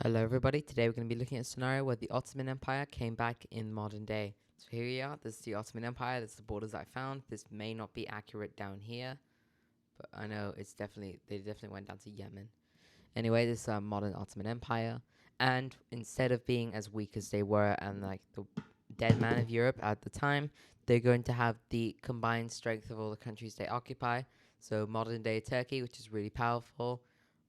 Hello everybody, today we're going to be looking at a scenario where the Ottoman Empire came back in modern day. So here we are, this is the Ottoman Empire, this is the borders I found. This may not be accurate down here, but I know they definitely went down to Yemen. Anyway, this is a modern Ottoman Empire, and instead of being as weak as they were and like the dead man of Europe at the time, they're going to have the combined strength of all the countries they occupy. So modern day Turkey, which is really powerful,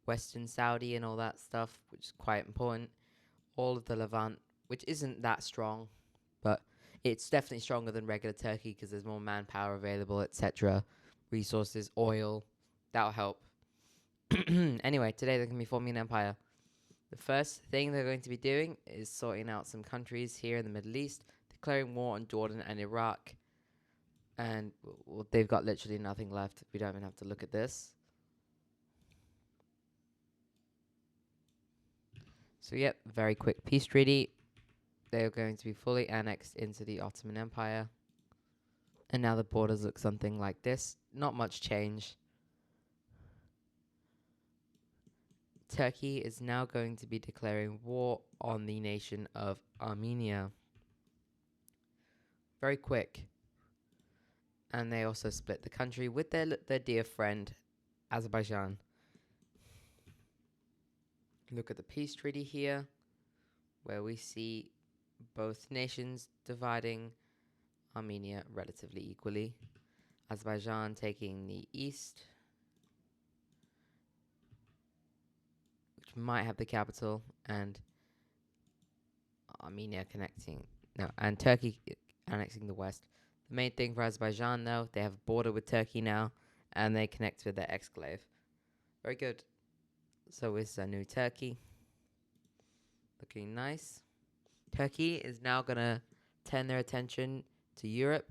Western Saudi and all that stuff, which is quite important. All of the Levant, which isn't that strong, but it's definitely stronger than regular Turkey because there's more manpower available, etc. Resources, oil, that'll help. Anyway, today they're going to be forming an empire. The first thing they're going to be doing is sorting out some countries here in the Middle East, declaring war on Jordan and Iraq. And they've got literally nothing left. We don't even have to look at this. So, yep, very quick peace treaty. They are going to be fully annexed into the Ottoman Empire. And now the borders look something like this. Not much change. Turkey is now going to be declaring war on the nation of Armenia. Very quick. And they also split the country with their dear friend, Azerbaijan. Look at the peace treaty here, where we see both nations dividing Armenia relatively equally. Azerbaijan taking the east, which might have the capital, and Armenia and Turkey annexing the west. The main thing for Azerbaijan, though, they have a border with Turkey now, and they connect with their exclave. Very good. So it's a new Turkey. Looking nice. Turkey is now going to turn their attention to Europe,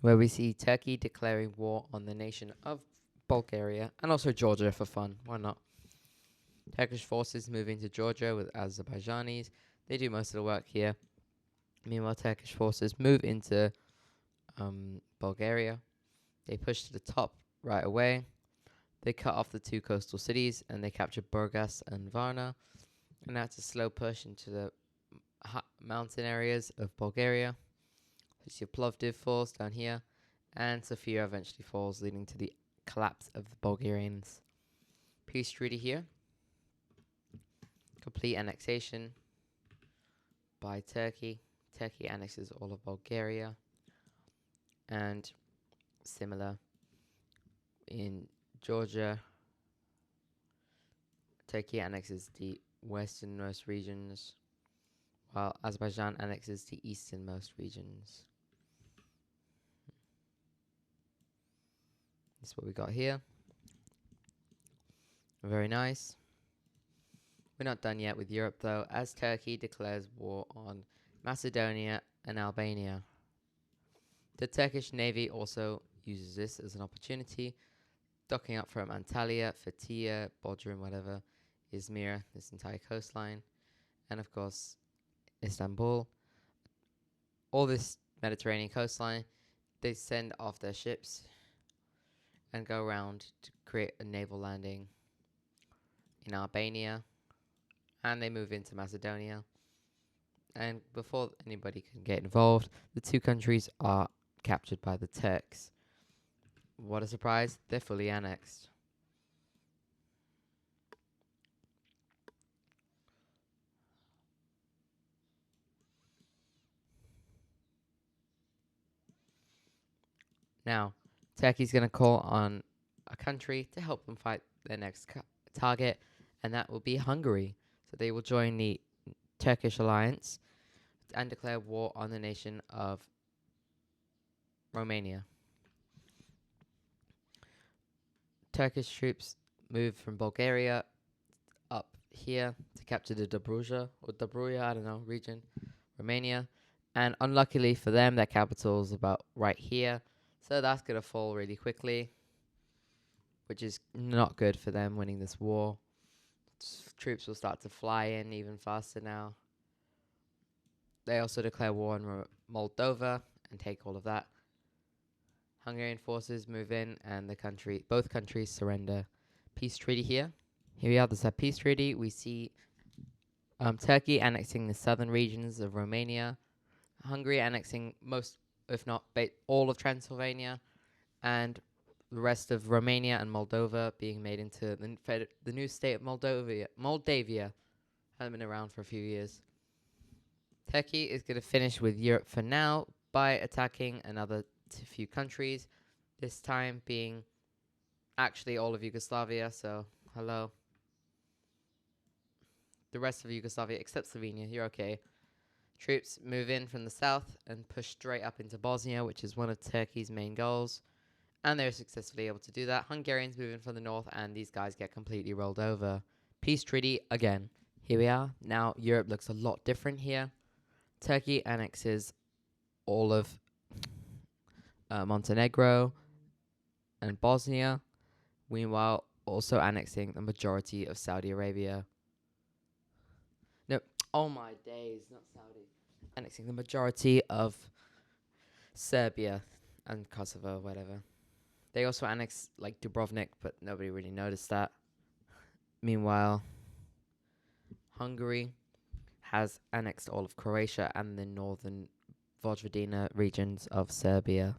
where we see Turkey declaring war on the nation of Bulgaria and also Georgia for fun. Why not? Turkish forces move into Georgia with Azerbaijanis. They do most of the work here. Meanwhile, Turkish forces move into Bulgaria. They push to the top right away. They cut off the two coastal cities and they capture Burgas and Varna. And now it's a slow push into the mountain areas of Bulgaria. You see Plovdiv falls down here, and Sofia eventually falls, leading to the collapse of the Bulgarians. Peace treaty here. Complete annexation by Turkey. Turkey annexes all of Bulgaria. And similar in Georgia, Turkey annexes the westernmost regions, while Azerbaijan annexes the easternmost regions. This is what we got here. Very nice. We're not done yet with Europe, though, as Turkey declares war on Macedonia and Albania. The Turkish Navy also uses this as an opportunity, docking up from Antalya, Fethiye, Bodrum, whatever, Izmir, this entire coastline, and of course, Istanbul. All this Mediterranean coastline, they send off their ships and go around to create a naval landing in Albania, and they move into Macedonia. And before anybody can get involved, the two countries are captured by the Turks. What a surprise, they're fully annexed. Now, Turkey's going to call on a country to help them fight their next target, and that will be Hungary. So they will join the Turkish alliance and declare war on the nation of Romania. Turkish troops move from Bulgaria up here to capture the Dobruja, I don't know, region, Romania. And unluckily for them, their capital is about right here. So that's going to fall really quickly, which is not good for them winning this war. Troops will start to fly in even faster now. They also declare war on Moldova and take all of that. Hungarian forces move in and both countries surrender. Peace treaty here. Here we are, there's a peace treaty. We see Turkey annexing the southern regions of Romania, Hungary annexing most, if not all of Transylvania, and the rest of Romania and Moldova being made into the new state of Moldavia. Moldavia hasn't been around for a few years. Turkey is going to finish with Europe for now by attacking another few countries, this time being actually all of Yugoslavia, so hello. The rest of Yugoslavia except Slovenia, you're okay. Troops move in from the south and push straight up into Bosnia, which is one of Turkey's main goals. And they're successfully able to do that. Hungarians move in from the north, and these guys get completely rolled over. Peace treaty again. Here we are. Now Europe looks a lot different here. Turkey annexes all of Montenegro and Bosnia. Meanwhile, also annexing the majority of Saudi Arabia. No, oh my days, not Saudi. Annexing the majority of Serbia and Kosovo, whatever. They also annexed like Dubrovnik, but nobody really noticed that. Meanwhile, Hungary has annexed all of Croatia and the northern Vojvodina regions of Serbia.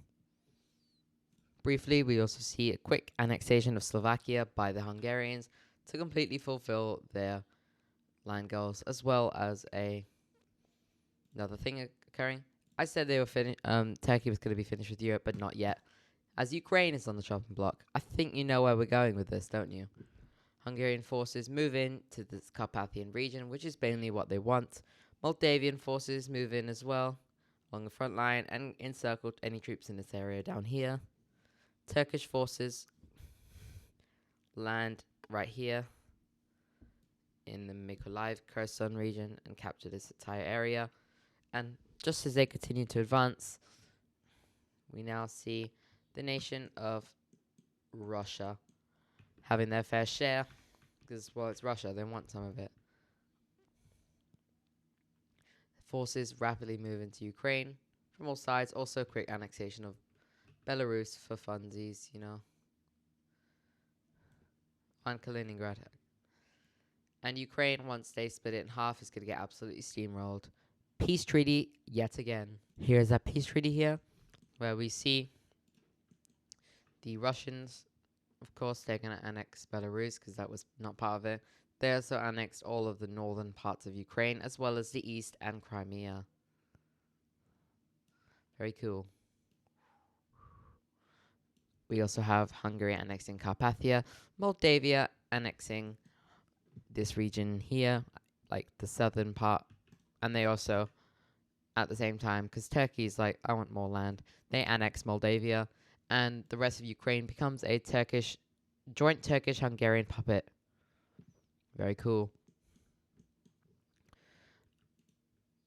Briefly, we also see a quick annexation of Slovakia by the Hungarians to completely fulfill their land goals, as well as another thing occurring. I said they were Turkey was going to be finished with Europe, but not yet, as Ukraine is on the chopping block. I think you know where we're going with this, don't you? Hungarian forces move in to the Carpathian region, which is mainly what they want. Moldavian forces move in as well along the front line and encircle any troops in this area down here. Turkish forces land right here in the Mykolaiv Kherson region and capture this entire area. And just as they continue to advance, we now see the nation of Russia having their fair share, because, well, it's Russia, they want some of it. Forces rapidly move into Ukraine from all sides. Also, quick annexation of Belarus for funsies, and Kaliningrad. And Ukraine, once they split it in half, is going to get absolutely steamrolled. Peace treaty yet again. Here's that peace treaty here, where we see the Russians, of course, they're going to annex Belarus because that was not part of it. They also annexed all of the northern parts of Ukraine, as well as the east and Crimea. Very cool. We also have Hungary annexing Carpathia, Moldavia annexing this region here, like the southern part. And they also, at the same time, because Turkey's like, I want more land, they annex Moldavia, and the rest of Ukraine becomes a joint Turkish-Hungarian puppet. Very cool.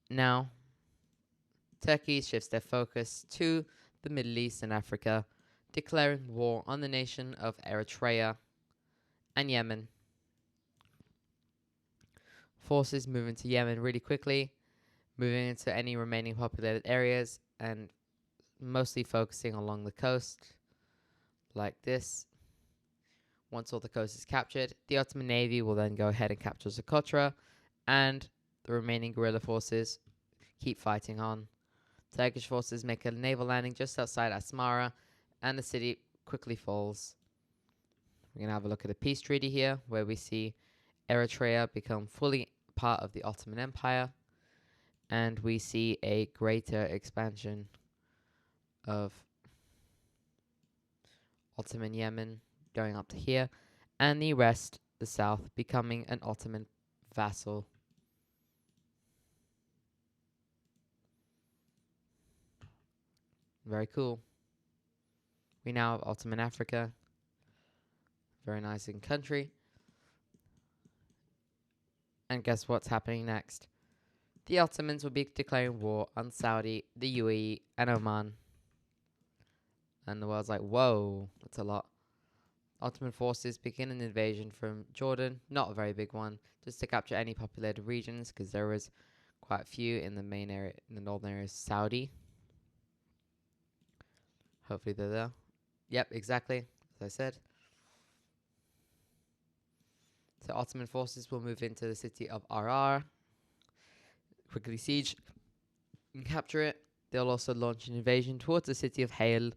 Now, Turkey shifts their focus to the Middle East and Africa, declaring war on the nation of Eritrea and Yemen. Forces move into Yemen really quickly, moving into any remaining populated areas and mostly focusing along the coast, like this. Once all the coast is captured, the Ottoman Navy will then go ahead and capture Socotra, and the remaining guerrilla forces keep fighting on. Turkish forces make a naval landing just outside Asmara, and the city quickly falls. We're going to have a look at a peace treaty here, where we see Eritrea become fully part of the Ottoman Empire, and we see a greater expansion of Ottoman Yemen going up to here, and the rest, the south, becoming an Ottoman vassal. Very cool. We now have Ottoman Africa. Very nice in country. And guess what's happening next? The Ottomans will be declaring war on Saudi, the UAE, and Oman. And the world's like, whoa, that's a lot. Ottoman forces begin an invasion from Jordan, not a very big one, just to capture any populated regions, because there was quite a few in the main area, in the northern area, Saudi. Hopefully they're there. Yep, exactly, as I said. So Ottoman forces will move into the city of Arar, quickly siege and capture it. They'll also launch an invasion towards the city of Hale,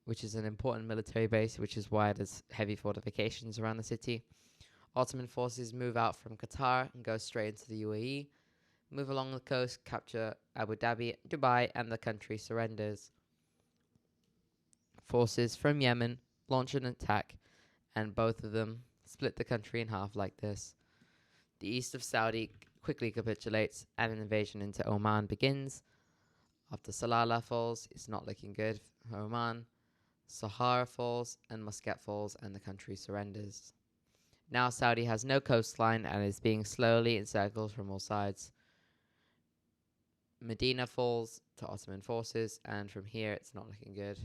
which is an important military base, which is why there's heavy fortifications around the city. Ottoman forces move out from Qatar and go straight into the UAE, move along the coast, capture Abu Dhabi, Dubai, and the country surrenders. Forces from Yemen launch an attack, and both of them split the country in half like this. The east of Saudi quickly capitulates, and an invasion into Oman begins. After Salalah falls, it's not looking good for Oman. Sahara falls, and Muscat falls, and the country surrenders. Now Saudi has no coastline and is being slowly encircled from all sides. Medina falls to Ottoman forces, and from here it's not looking good.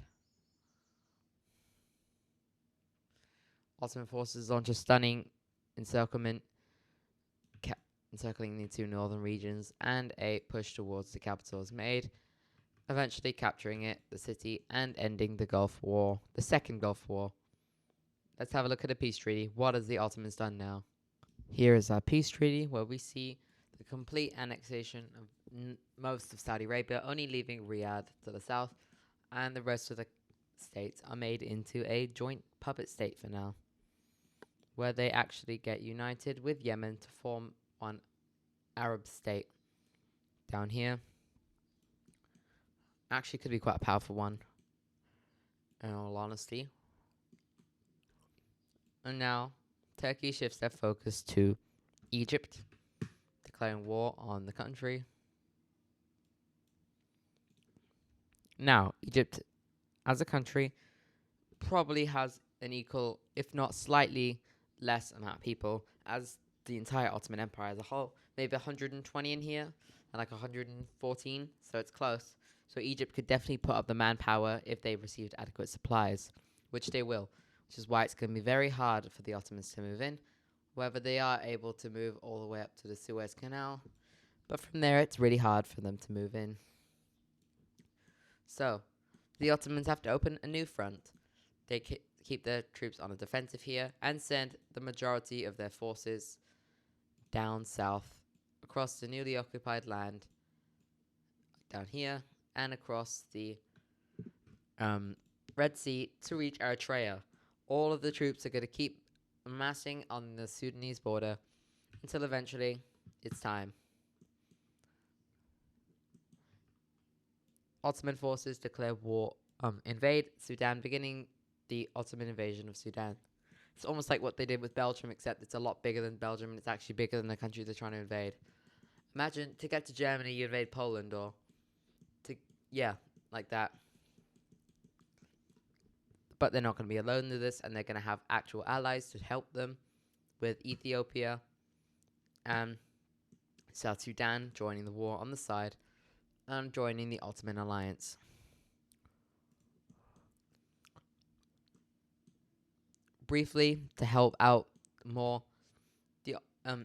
Ottoman forces launch a stunning encirclement, encircling the two northern regions, and a push towards the capital is made, eventually capturing it, the city, and ending the Gulf War, the Second Gulf War. Let's have a look at a peace treaty. What has the Ottomans done now? Here is our peace treaty, where we see the complete annexation of most of Saudi Arabia, only leaving Riyadh to the south, and the rest of the states are made into a joint puppet state for now, where they actually get united with Yemen to form one Arab state. Down here, actually could be quite a powerful one, in all honesty. And now, Turkey shifts their focus to Egypt, declaring war on the country. Now, Egypt, as a country, probably has an equal, if not slightly less amount of people as the entire Ottoman Empire as a whole. Maybe 120 in here, and like 114, so it's close. So Egypt could definitely put up the manpower if they received adequate supplies, which they will, which is why it's going to be very hard for the Ottomans to move in. Whether they are able to move all the way up to the Suez Canal, but from there it's really hard for them to move in. So, the Ottomans have to open a new front. They keep their troops on the defensive here and send the majority of their forces down south across the newly occupied land down here and across the Red Sea to reach Eritrea. All of the troops are going to keep amassing on the Sudanese border until eventually it's time. Ottoman forces declare war, invade Sudan, beginning the Ottoman invasion of Sudan. It's almost like what they did with Belgium, except it's a lot bigger than Belgium, and it's actually bigger than the country they're trying to invade. Imagine, to get to Germany, you invade Poland, or like that. But they're not going to be alone in this, and they're going to have actual allies to help them, with Ethiopia and South Sudan joining the war on the side and joining the Ottoman alliance. Briefly, to help out more, the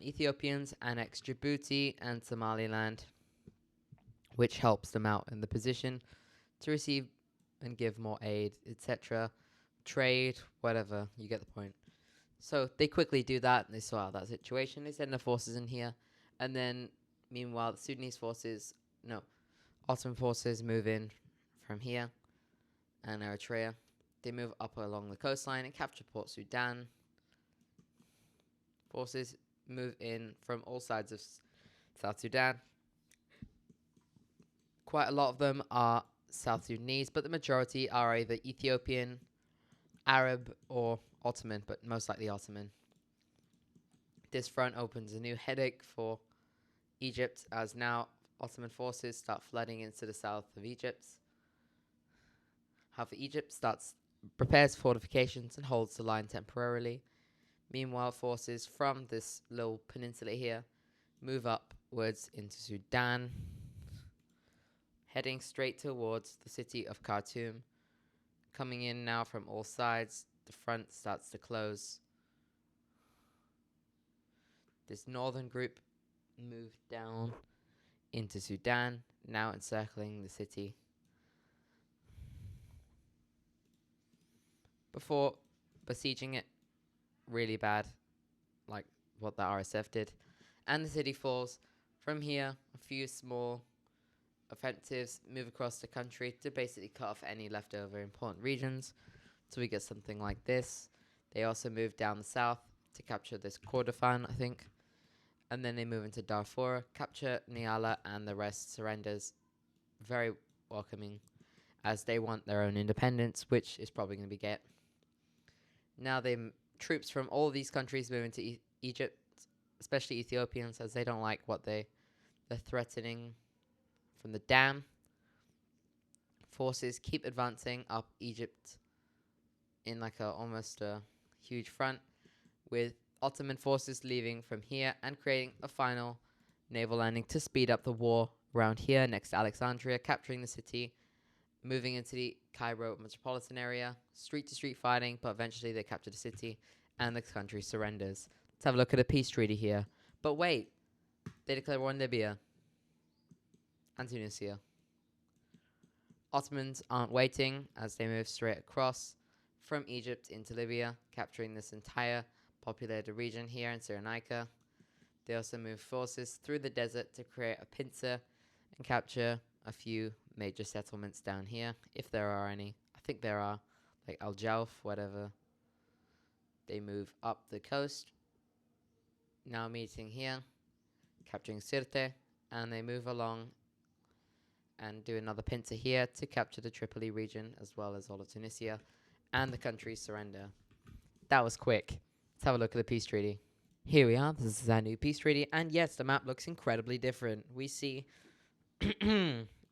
Ethiopians annex Djibouti and Somaliland, which helps them out in the position to receive and give more aid, etc. Trade, whatever, you get the point. So they quickly do that, and they sort out that situation. They send their forces in here, and then, meanwhile, the Sudanese forces, Ottoman forces move in from here and Eritrea. They move up along the coastline and capture Port Sudan. Forces move in from all sides of South Sudan. Quite a lot of them are South Sudanese, but the majority are either Ethiopian, Arab, or Ottoman, but most likely Ottoman. This front opens a new headache for Egypt, as now Ottoman forces start flooding into the south of Egypt. However, Egypt prepares fortifications and holds the line temporarily. Meanwhile, forces from this little peninsula here move upwards into Sudan, heading straight towards the city of Khartoum. Coming in now from all sides, the front starts to close. This northern group moved down into Sudan, now encircling the city. Before besieging it really bad, like what the RSF did, and the city falls, From here, a few small offensives move across the country to basically cut off any leftover important regions. So we get something like this. They also move down the south to capture this Kordofan, I think. And then they move into Darfur, capture Niala, and the rest surrenders. Very welcoming, as they want their own independence, which is probably going to be get. Now troops from all these countries move into Egypt, especially Ethiopians, as they don't like what they're threatening from the dam. Forces keep advancing up Egypt in like almost a huge front, with Ottoman forces leaving from here and creating a final naval landing to speed up the war around here next to Alexandria, capturing the city, moving into the Cairo metropolitan area, street to street fighting, but eventually they capture the city and the country surrenders. Let's have a look at a peace treaty here. But wait, they declare war on Libya and Tunisia. Ottomans aren't waiting, as they move straight across from Egypt into Libya, capturing this entire populated region here in Cyrenaica. They also move forces through the desert to create a pincer and capture a few major settlements down here, if there are any. I think there are, like Al Jauf, whatever. They move up the coast, now meeting here, capturing Sirte, and they move along and do another pincer here to capture the Tripoli region, as well as all of Tunisia, and the country's surrender. That was quick. Let's have a look at the peace treaty. Here we are. This is our new peace treaty. And yes, the map looks incredibly different. We see...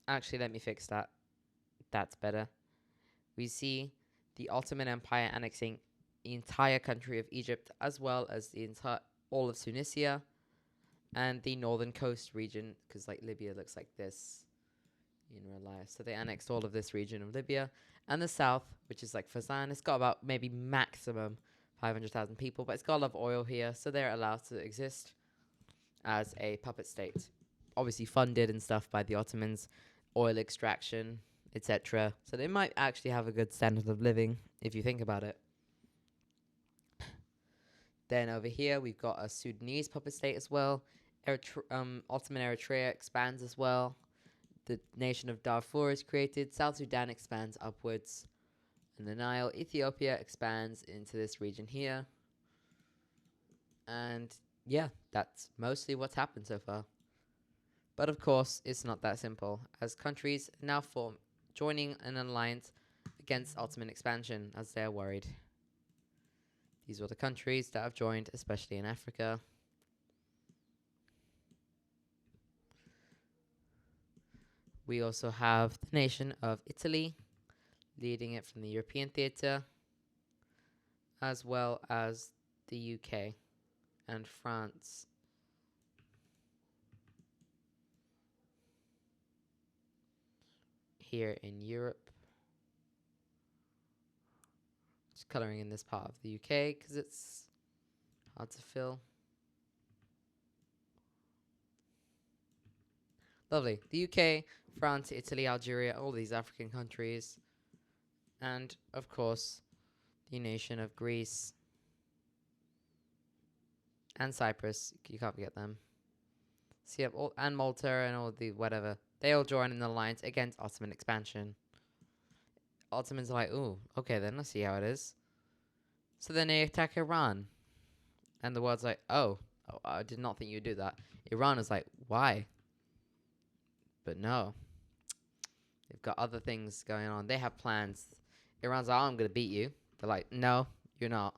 Actually, let me fix that. That's better. We see the Ottoman Empire annexing the entire country of Egypt, as well as the entire all of Tunisia and the northern coast region, because like Libya looks like this in real life. So they annexed all of this region of Libya, and the south, which is like Fezzan. It's got about maybe maximum 500,000 people, but it's got a lot of oil here, so they're allowed to exist as a puppet state. Obviously funded and stuff by the Ottomans, oil extraction, etc. So they might actually have a good standard of living, if you think about it. Then over here, we've got a Sudanese puppet state as well. Ottoman Eritrea expands as well. The nation of Darfur is created. South Sudan expands upwards. And the Nile, Ethiopia expands into this region here. And yeah, that's mostly what's happened so far. But of course, it's not that simple, as countries now joining an alliance against Ottoman expansion, as they're worried. These are the countries that have joined, especially in Africa. We also have the nation of Italy, leading it from the European theatre, as well as the UK and France. Here in Europe. Just colouring in this part of the UK because it's hard to fill. Lovely. The UK, France, Italy, Algeria, all these African countries. And, of course, the nation of Greece and Cyprus. You can't forget them. So, yep, and Malta and all the whatever. They all join in the alliance against Ottoman expansion. Ottomans are like, ooh, okay then, let's see how it is. So then they attack Iran. And the world's like, oh, I did not think you'd do that. Iran is like, why? But no. They've got other things going on. They have plans. Iran's like, oh, I'm going to beat you. They're like, no, you're not.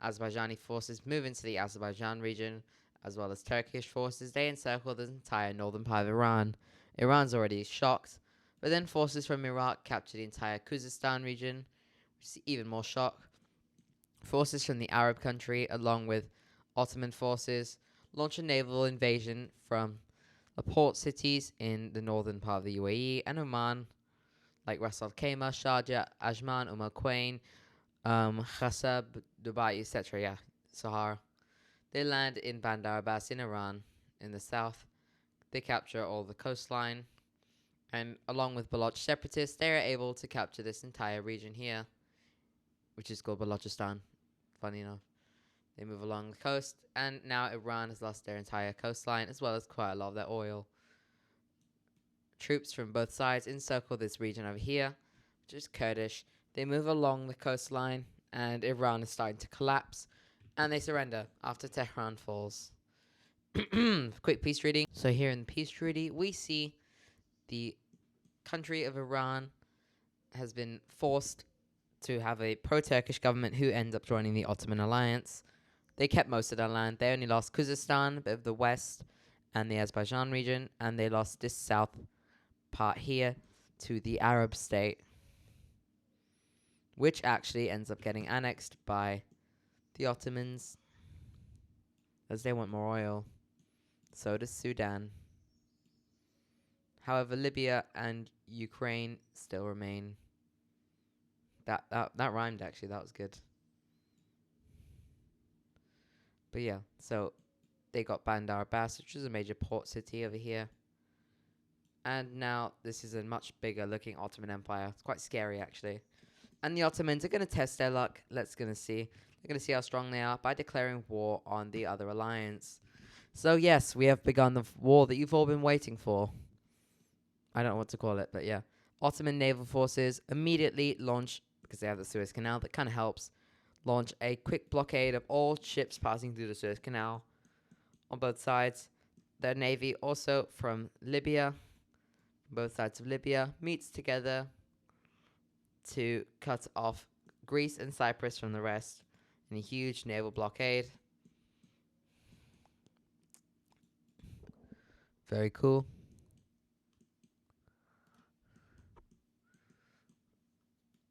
Azerbaijani forces move into the Azerbaijan region, as well as Turkish forces. They encircle the entire northern part of Iran. Iran's already shocked. But then forces from Iraq capture the entire Khuzestan region, which is even more shock. Forces from the Arab country, along with Ottoman forces, launch a naval invasion from the port cities in the northern part of the UAE and Oman, like Ras Al Khaimah, Sharjah, Ajman, Quain, Khasab, Dubai, etc. Yeah, Sahara. They land in Bandar Abbas in Iran, in the south. They capture all the coastline, and along with Baloch separatists, they are able to capture this entire region here, which is called Balochistan, funny enough. They move along the coast, and now Iran has lost their entire coastline as well as quite a lot of their oil. Troops from both sides encircle this region over here, which is Kurdish. They move along the coastline, and Iran is starting to collapse, and they surrender after Tehran falls. Quick peace treaty. So here in the peace treaty, we see the country of Iran has been forced to have a pro-Turkish government who ends up joining the Ottoman alliance. They kept most of their land. They only lost Khuzestan, a bit of the west, and the Azerbaijan region, and they lost this south part here to the Arab state, which actually ends up getting annexed by the Ottomans as they want more oil. So does Sudan. However, Libya and Ukraine still remain. That rhymed actually. That was good. But yeah, so they got Bandar Abbas, which is a major port city over here. And now this is a much bigger looking Ottoman Empire. It's quite scary actually. And the Ottomans are going to test their luck. Let's going to see. They're going to see how strong they are by declaring war on the other alliance. So yes, we have begun the war that you've all been waiting for. I don't know what to call it, but yeah. Ottoman naval forces immediately launch, because they have the Suez Canal, that kind of helps, launch a quick blockade of all ships passing through the Suez Canal on both sides. Their navy also from Libya, both sides of Libya, meets together to cut off Greece and Cyprus from the rest in a huge naval blockade. Very cool.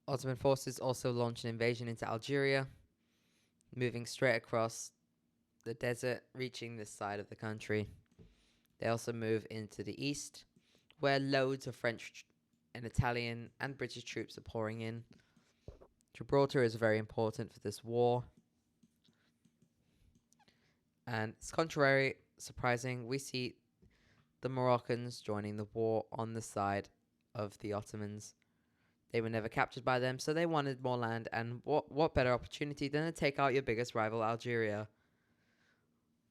Ottoman forces also launched an invasion into Algeria, moving straight across the desert, reaching this side of the country. They also move into the east, where loads of French and Italian and British troops are pouring in. Gibraltar is very important for this war. And it's surprising, we see the Moroccans joining the war on the side of the Ottomans. They were never captured by them, so they wanted more land, and what better opportunity than to take out your biggest rival, Algeria.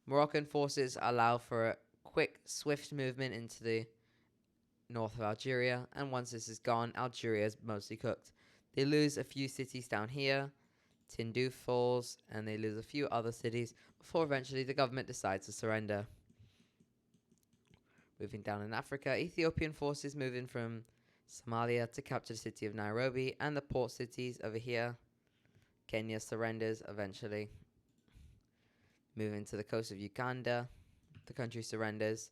Moroccan forces allow for a quick, swift movement into the north of Algeria, and once this is gone, Algeria is mostly cooked. They lose a few cities down here, Tindouf falls, and they lose a few other cities before eventually the government decides to surrender. Moving down in Africa, Ethiopian forces move in from Somalia to capture the city of Nairobi and the port cities over here. Kenya surrenders eventually. Moving to the coast of Uganda, the country surrenders,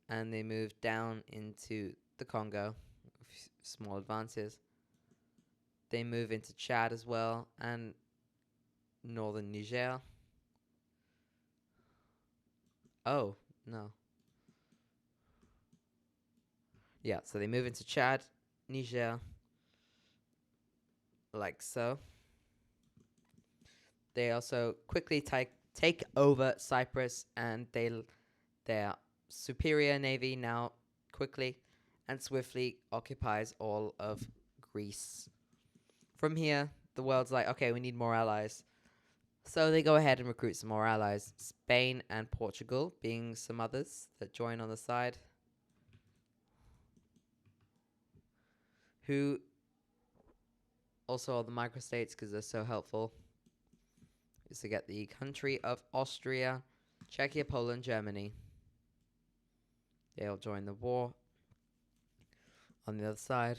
and they move down into the Congo with small advances. They move into Chad as well and northern Niger. Oh, no. Yeah, so they move into Chad, Niger, like so. They also quickly take over Cyprus, and their superior navy now quickly and swiftly occupies all of Greece. From here, the world's like, okay, we need more allies. So they go ahead and recruit some more allies. Spain and Portugal being some others that join on the side. Who also are the microstates because they're so helpful. Is to get the country of Austria, Czechia, Poland, Germany. They'll join the war on the other side.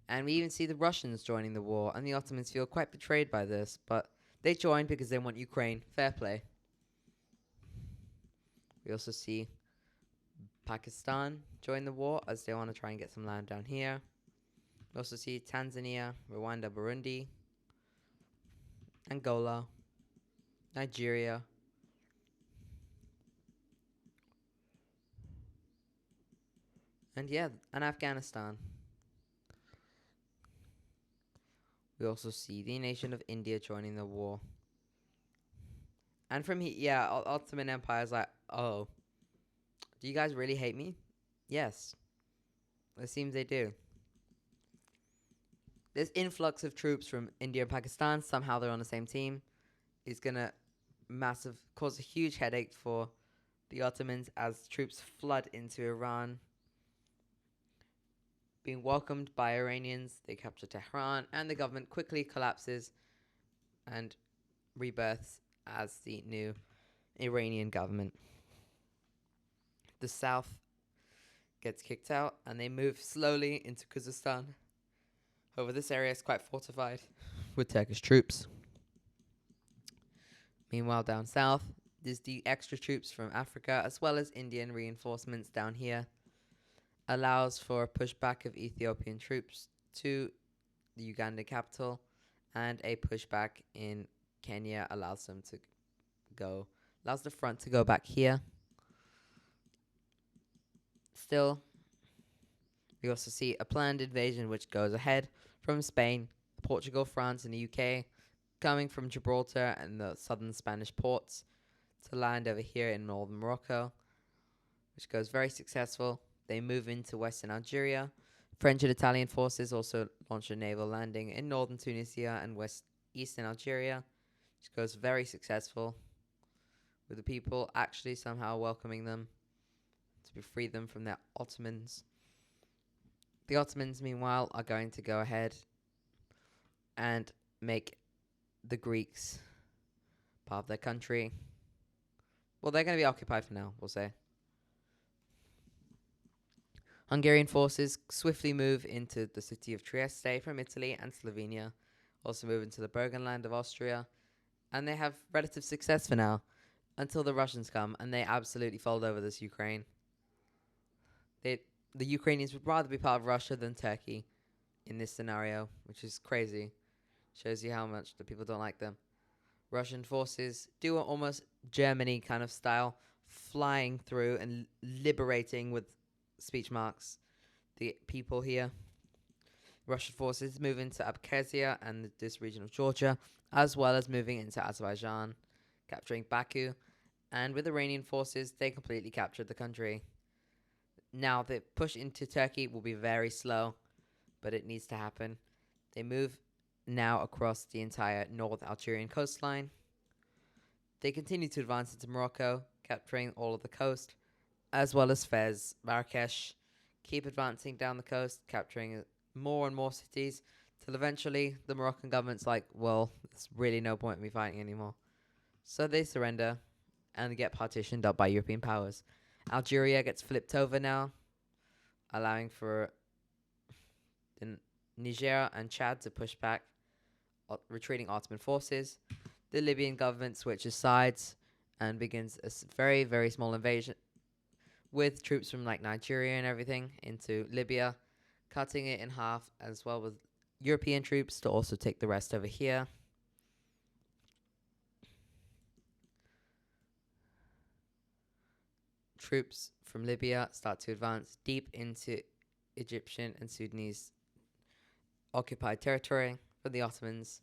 And we even see the Russians joining the war, and the Ottomans feel quite betrayed by this, but they join because they want Ukraine. Fair play. We also see Pakistan join the war as they want to try and get some land down here. We also see Tanzania, Rwanda, Burundi, Angola, Nigeria, and Afghanistan. We also see the nation of India joining the war. And from here, Ottoman Empire's like, oh, do you guys really hate me? Yes. It seems they do. This influx of troops from India and Pakistan, somehow they're on the same team, is going to cause a huge headache for the Ottomans as troops flood into Iran. Being welcomed by Iranians, they capture Tehran, and the government quickly collapses and rebirths as the new Iranian government. The south gets kicked out, and they move slowly into Khuzestan. However, this area is quite fortified with Turkish troops. Meanwhile, down south, there's the extra troops from Africa as well as Indian reinforcements down here. Allows for a pushback of Ethiopian troops to the Uganda capital, and a pushback in Kenya allows the front to go back here. Still, we also see a planned invasion which goes ahead from Spain, Portugal, France, and the UK, coming from Gibraltar and the southern Spanish ports to land over here in northern Morocco, which goes very successful. They move into western Algeria. French and Italian forces also launch a naval landing in northern Tunisia and eastern Algeria, which goes very successful, with the people actually somehow welcoming them to free them from their Ottomans. The Ottomans, meanwhile, are going to go ahead and make the Greeks part of their country. Well, they're going to be occupied for now, we'll say. Hungarian forces swiftly move into the city of Trieste from Italy and Slovenia, also move into the Burgenland of Austria, and they have relative success for now, until the Russians come, and they absolutely fold over this Ukraine. The Ukrainians would rather be part of Russia than Turkey in this scenario, which is crazy. Shows you how much the people don't like them. Russian forces do almost Germany kind of style, flying through and liberating with speech marks the people here. Russian forces move into Abkhazia and this region of Georgia, as well as moving into Azerbaijan, capturing Baku, and with Iranian forces, they completely captured the country. Now, the push into Turkey will be very slow, but it needs to happen. They move now across the entire North Algerian coastline. They continue to advance into Morocco, capturing all of the coast, as well as Fez, Marrakesh. Keep advancing down the coast, capturing more and more cities, till eventually the Moroccan government's like, well, there's really no point in me fighting anymore. So they surrender and get partitioned up by European powers. Algeria gets flipped over now, allowing for Niger and Chad to push back retreating Ottoman forces. The Libyan government switches sides and begins a very, very small invasion with troops from like Nigeria and everything into Libya, cutting it in half, as well with European troops to also take the rest over here. Troops from Libya start to advance deep into Egyptian and Sudanese occupied territory for the Ottomans.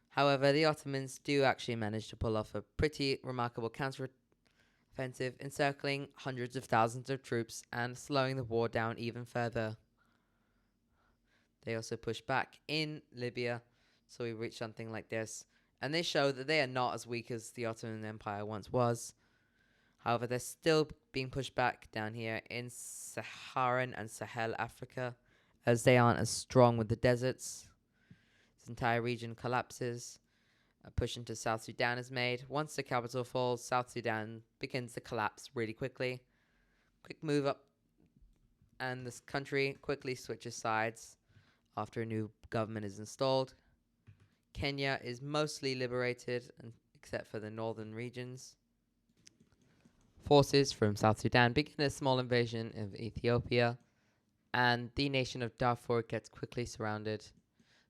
However, the Ottomans do actually manage to pull off a pretty remarkable counter-offensive, encircling hundreds of thousands of troops and slowing the war down even further. They also push back in Libya, so we reach something like this, and they show that they are not as weak as the Ottoman Empire once was. However, they're still being pushed back down here in Saharan and Sahel Africa, as they aren't as strong with the deserts. This entire region collapses. A push into South Sudan is made. Once the capital falls, South Sudan begins to collapse really quickly. Quick move up, and this country quickly switches sides after a new government is installed. Kenya is mostly liberated, except for the northern regions. Forces from South Sudan begin a small invasion of Ethiopia, and the nation of Darfur gets quickly surrounded.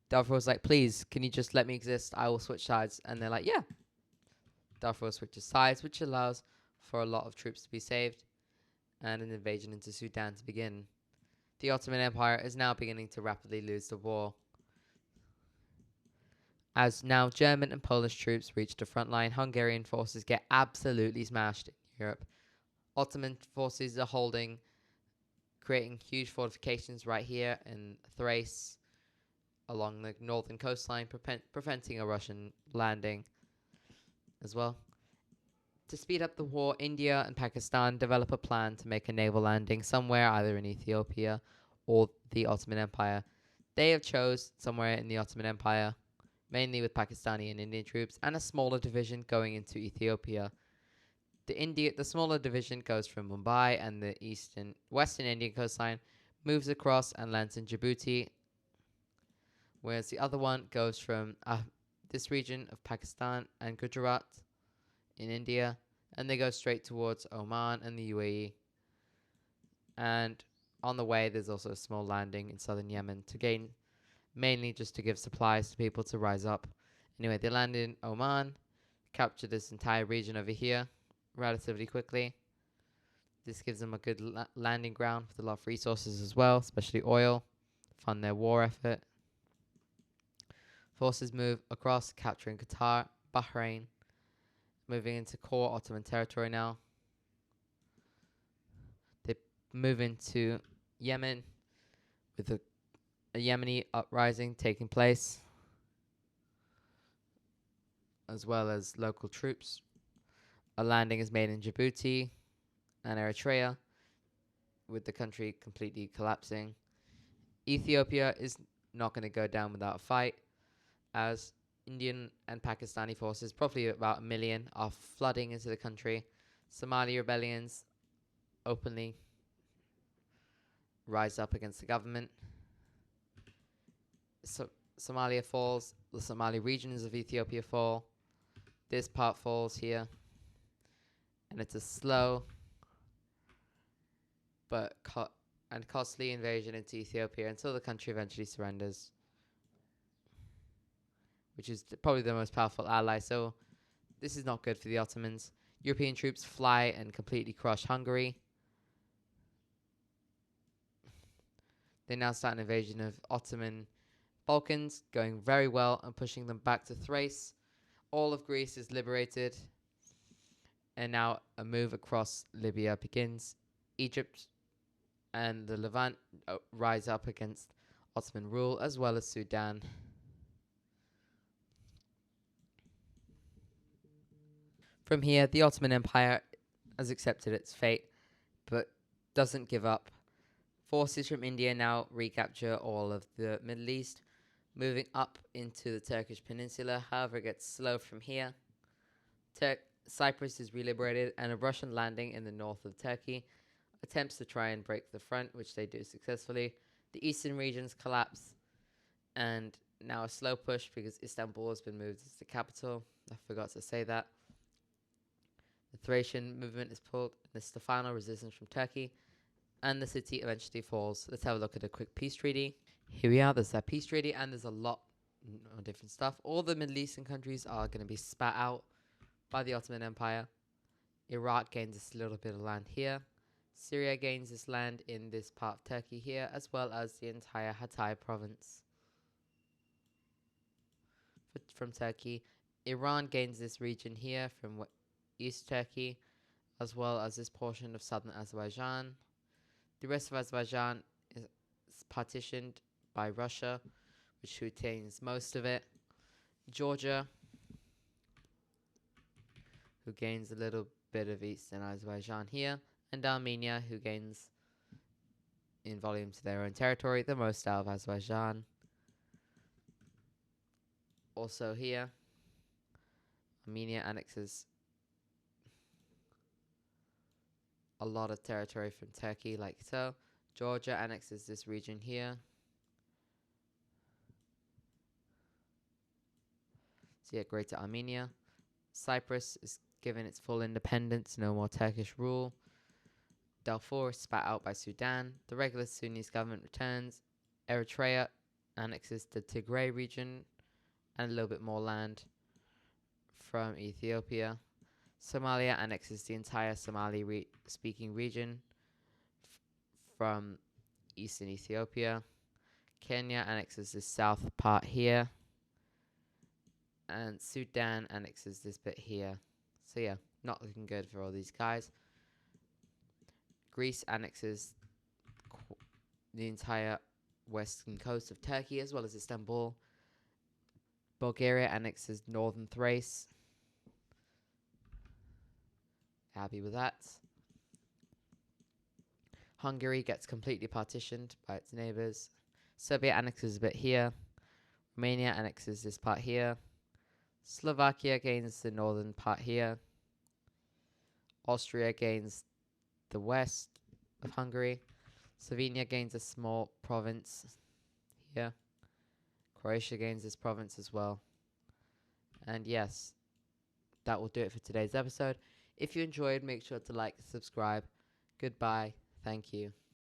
Darfur's like, please, can you just let me exist? I will switch sides. And they're like, yeah. Darfur switches sides, which allows for a lot of troops to be saved and an invasion into Sudan to begin. The Ottoman Empire is now beginning to rapidly lose the war, as now German and Polish troops reach the front line. Hungarian forces get absolutely smashed in Europe. Ottoman forces are holding, creating huge fortifications right here in Thrace along the northern coastline, preventing a Russian landing as well. To speed up the war, India and Pakistan develop a plan to make a naval landing somewhere either in Ethiopia or the Ottoman Empire. They have chose somewhere in the Ottoman Empire, mainly with Pakistani and Indian troops, and a smaller division going into Ethiopia. The smaller division goes from Mumbai and the western Indian coastline, moves across and lands in Djibouti, whereas the other one goes from this region of Pakistan and Gujarat in India, and they go straight towards Oman and the UAE. And on the way, there's also a small landing in southern Yemen to gain, mainly just to give supplies to people to rise up. Anyway, they land in Oman, capture this entire region over here relatively quickly. This gives them a good landing ground with a lot of resources as well, especially oil, fund their war effort. Forces move across, capturing Qatar, Bahrain, moving into core Ottoman territory now. They move into Yemen with a Yemeni uprising taking place, as well as local troops. A landing is made in Djibouti and Eritrea, with the country completely collapsing. Ethiopia is not going to go down without a fight, as Indian and Pakistani forces, probably about 1 million, are flooding into the country. Somali rebellions openly rise up against the government. So Somalia falls, the Somali regions of Ethiopia fall, this part falls here, and it's a slow but costly invasion into Ethiopia until the country eventually surrenders, which is probably the most powerful ally. So this is not good for the Ottomans. European troops fly and completely crush Hungary. They now start an invasion of Ottoman Balkans, going very well and pushing them back to Thrace. All of Greece is liberated, and now a move across Libya begins. Egypt and the Levant rise up against Ottoman rule, as well as Sudan. From here, the Ottoman Empire has accepted its fate, but doesn't give up. Forces from India now recapture all of the Middle East, moving up into the Turkish peninsula. However, it gets slow from here. Cyprus is reliberated, and a Russian landing in the north of Turkey attempts to try and break the front, which they do successfully. The eastern regions collapse, and now a slow push because Istanbul has been moved as the capital. I forgot to say that. The Thracian movement is pulled, the Stefano resistance from Turkey, and the city eventually falls. Let's have a look at a quick peace treaty. Here we are, there's that peace treaty, and there's a lot of different stuff. All the Middle Eastern countries are going to be spat out by the Ottoman Empire. Iraq gains this little bit of land here. Syria gains this land in this part of Turkey here, as well as the entire Hatay province from Turkey. Iran gains this region here from East Turkey, as well as this portion of southern Azerbaijan. The rest of Azerbaijan is partitioned by Russia, which retains most of it. Georgia, who gains a little bit of eastern Azerbaijan here, and Armenia, who gains in volume to their own territory the most out of Azerbaijan. Also here, Armenia annexes a lot of territory from Turkey, like so. Georgia annexes this region here. So yeah, Greater Armenia. Cyprus is given its full independence, no more Turkish rule. Darfur is spat out by Sudan. The regular Sudanese government returns. Eritrea annexes the Tigray region and a little bit more land from Ethiopia. Somalia annexes the entire Somali speaking region from eastern Ethiopia. Kenya annexes this south part here. And Sudan annexes this bit here. So yeah, not looking good for all these guys. Greece annexes the entire western coast of Turkey, as well as Istanbul. Bulgaria annexes northern Thrace. Happy with that. Hungary gets completely partitioned by its neighbours. Serbia annexes a bit here. Romania annexes this part here. Slovakia gains the northern part here. Austria gains the west of Hungary. Slovenia gains a small province here. Croatia gains this province as well. And yes, that will do it for today's episode. If you enjoyed, make sure to like and subscribe. Goodbye. Thank you.